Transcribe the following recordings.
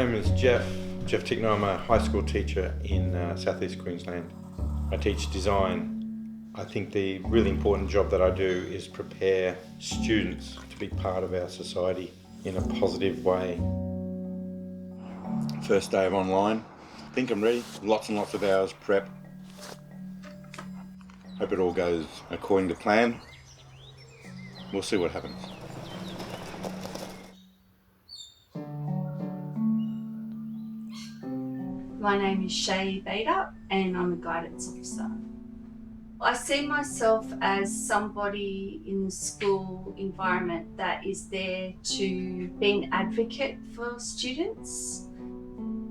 name is Jeff Tickner. I'm a high school teacher in southeast Queensland. I teach design. I think the really important job that I do is prepare students to be part of our society in a positive way. First day of online. I think I'm ready. Lots and lots of hours prep. Hope it all goes according to plan. We'll see what happens. My name is Shay Bader and I'm a guidance officer. I see myself as somebody in the school environment that is there to be an advocate for students.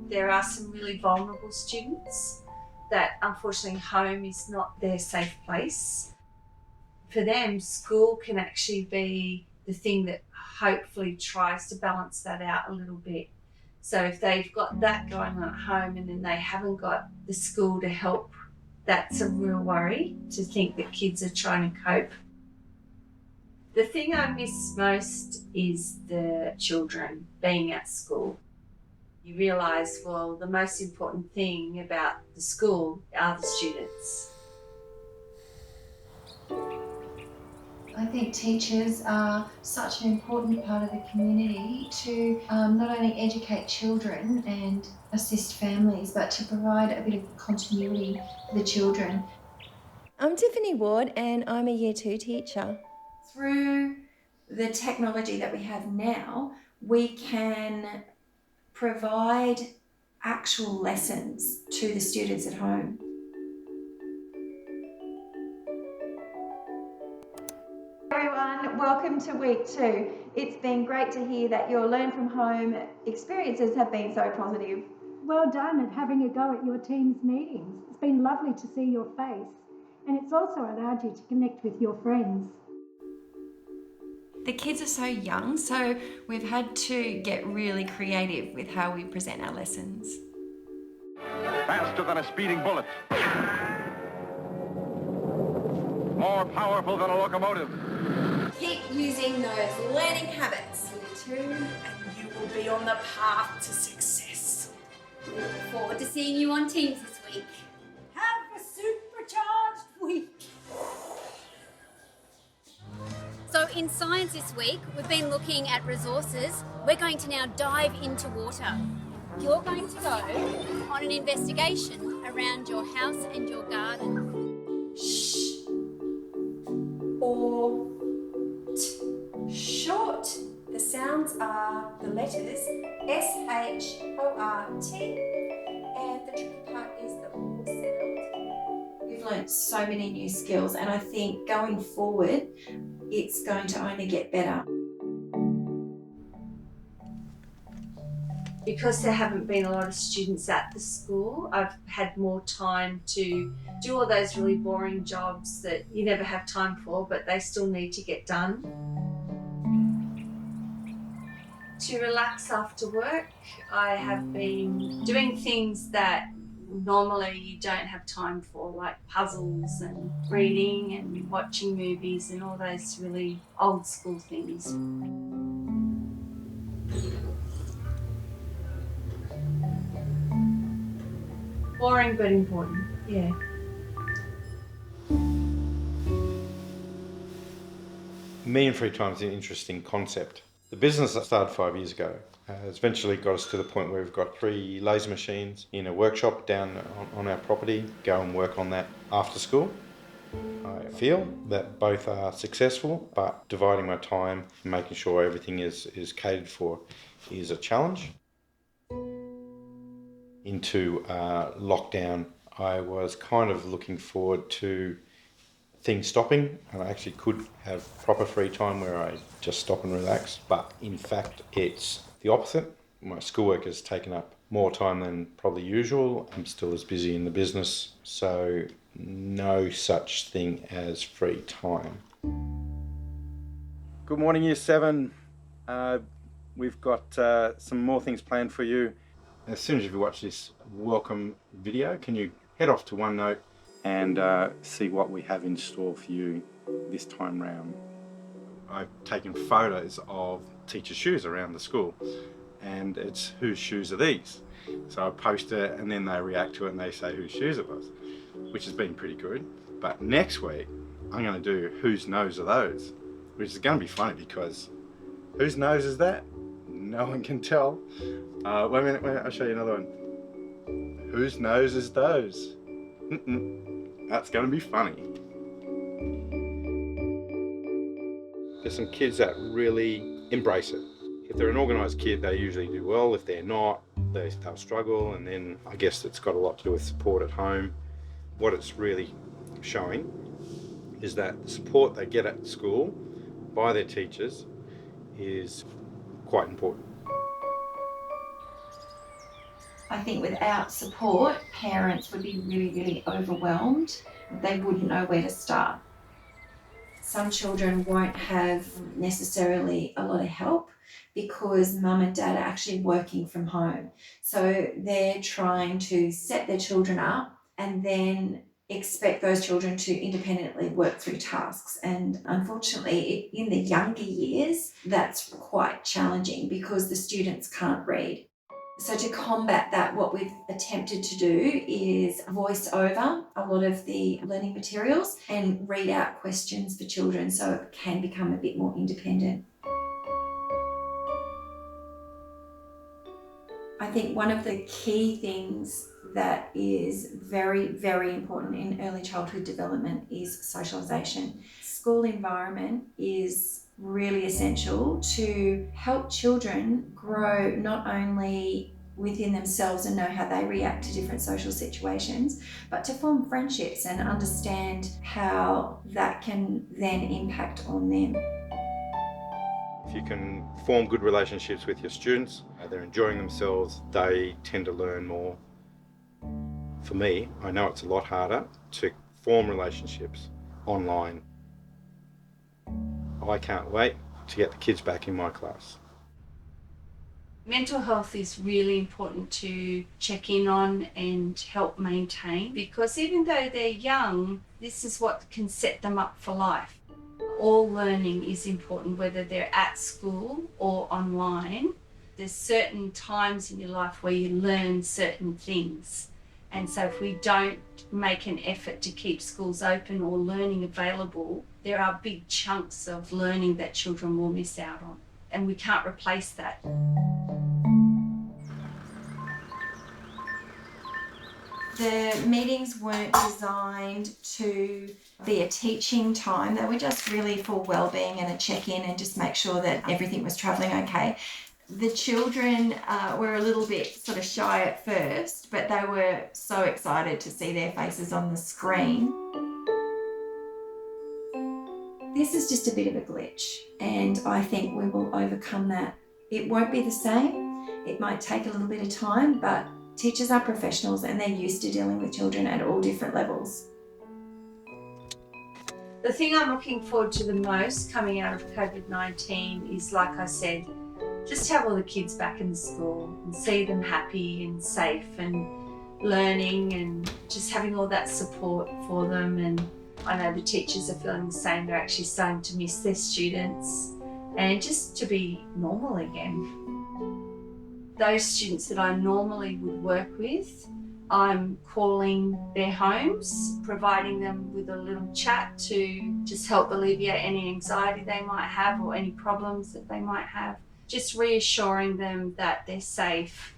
There are some really vulnerable students that unfortunately home is not their safe place. For them, school can actually be the thing that hopefully tries to balance that out a little bit. So if they've got that going on at home and then they haven't got the school to help, that's a real worry to think that kids are trying to cope. The thing I miss most is the children being at school. You realise, well, the most important thing about the school are the students. I think teachers are such an important part of the community to not only educate children and assist families, but to provide a bit of continuity for the children. I'm Tiffany Ward and I'm a Year 2 teacher. Through the technology that we have now, we can provide actual lessons to the students at home. Everyone, welcome to week 2. It's been great to hear that your learn from home experiences have been so positive. Well done at having a go at your team's meetings. It's been lovely to see your face, and it's also allowed you to connect with your friends. The kids are so young, so we've had to get really creative with how we present our lessons. Faster than a speeding bullet. More powerful than a locomotive. Keep using those learning habits, Year 2, and you will be on the path to success. We look forward to seeing you on Teams this week. Have a supercharged week. So in science this week, we've been looking at resources. We're going to now dive into water. You're going to go on an investigation around your house and your garden. Shh. Or short. The sounds are the letters S-H-O-R-T, and the tricky part is the O sound. We've learnt so many new skills, and I think going forward, it's going to only get better. Because there haven't been a lot of students at the school, I've had more time to do all those really boring jobs that you never have time for, but they still need to get done. To relax after work, I have been doing things that normally you don't have time for, like puzzles and reading and watching movies and all those really old school things. Boring but important, yeah. Me and free time is an interesting concept. The business that started 5 years ago has eventually got us to the point where we've got 3 laser machines in a workshop down on our property, go and work on that after school. I feel that both are successful, but dividing my time and making sure everything is catered for is a challenge. Into lockdown, I was kind of looking forward to things stopping, and I actually could have proper free time where I just stop and relax. But in fact, it's the opposite. My schoolwork has taken up more time than probably usual. I'm still as busy in the business, so no such thing as free time. Good morning, Year 7. We've got some more things planned for you. As soon as you watch this welcome video, can you head off to OneNote and see what we have in store for you this time round. I've taken photos of teachers' shoes around the school, and it's whose shoes are these? So I post it and then they react to it and they say whose shoes it was, which has been pretty good. But next week, I'm going to do whose nose are those, which is going to be funny because whose nose is that? No one can tell. Wait a minute, I'll show you another one. Whose nose is those? That's going to be funny. There's some kids that really embrace it. If they're an organised kid, they usually do well. If they're not, they'll struggle, and then I guess it's got a lot to do with support at home. What it's really showing is that the support they get at school by their teachers is quite important. I think without support, parents would be really, really overwhelmed. They wouldn't know where to start. Some children won't have necessarily a lot of help because mum and dad are actually working from home. So they're trying to set their children up and then expect those children to independently work through tasks. And unfortunately, in the younger years, that's quite challenging because the students can't read. So to combat that, what we've attempted to do is voice over a lot of the learning materials and read out questions for children so it can become a bit more independent. I think one of the key things that is very, very important in early childhood development is socialisation. School environment is really essential to help children grow not only within themselves and know how they react to different social situations, but to form friendships and understand how that can then impact on them. If you can form good relationships with your students, they're enjoying themselves, they tend to learn more. For me, I know it's a lot harder to form relationships online. I can't wait to get the kids back in my class. Mental health is really important to check in on and help maintain, because even though they're young, this is what can set them up for life. All learning is important, whether they're at school or online. There's certain times in your life where you learn certain things. And so if we don't make an effort to keep schools open or learning available, there are big chunks of learning that children will miss out on. And we can't replace that. The meetings weren't designed to be a teaching time. They were just really for wellbeing and a check-in and just make sure that everything was travelling okay. The children were a little bit sort of shy at first, but they were so excited to see their faces on the screen. This is just a bit of a glitch, and I think we will overcome that. It won't be the same. It might take a little bit of time, but teachers are professionals and they're used to dealing with children at all different levels. The thing I'm looking forward to the most coming out of COVID-19 is, like I said, just have all the kids back in the school and see them happy and safe and learning and just having all that support for them. And I know the teachers are feeling the same. They're actually starting to miss their students and just to be normal again. Those students that I normally would work with, I'm calling their homes, providing them with a little chat to just help alleviate any anxiety they might have or any problems that they might have. Just reassuring them that they're safe,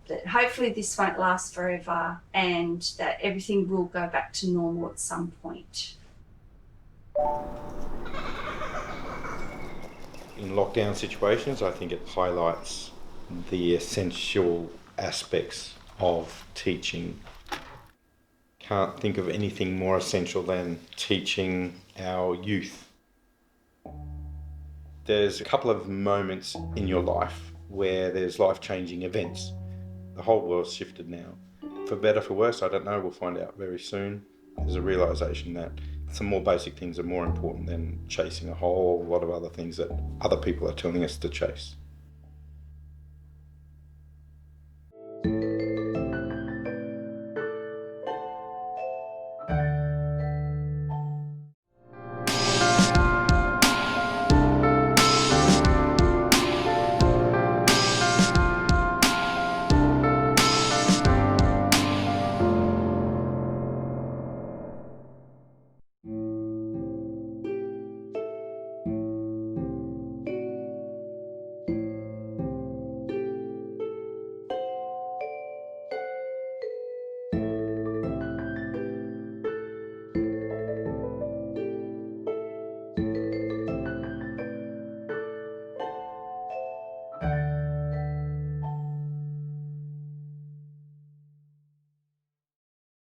that hopefully this won't last forever and that everything will go back to normal at some point. In lockdown situations, I think it highlights the essential aspects of teaching. Can't think of anything more essential than teaching our youth. There's a couple of moments in your life where there's life-changing events. The whole world's shifted now. For better, for worse, I don't know, we'll find out very soon. There's a realisation that some more basic things are more important than chasing a whole lot of other things that other people are telling us to chase.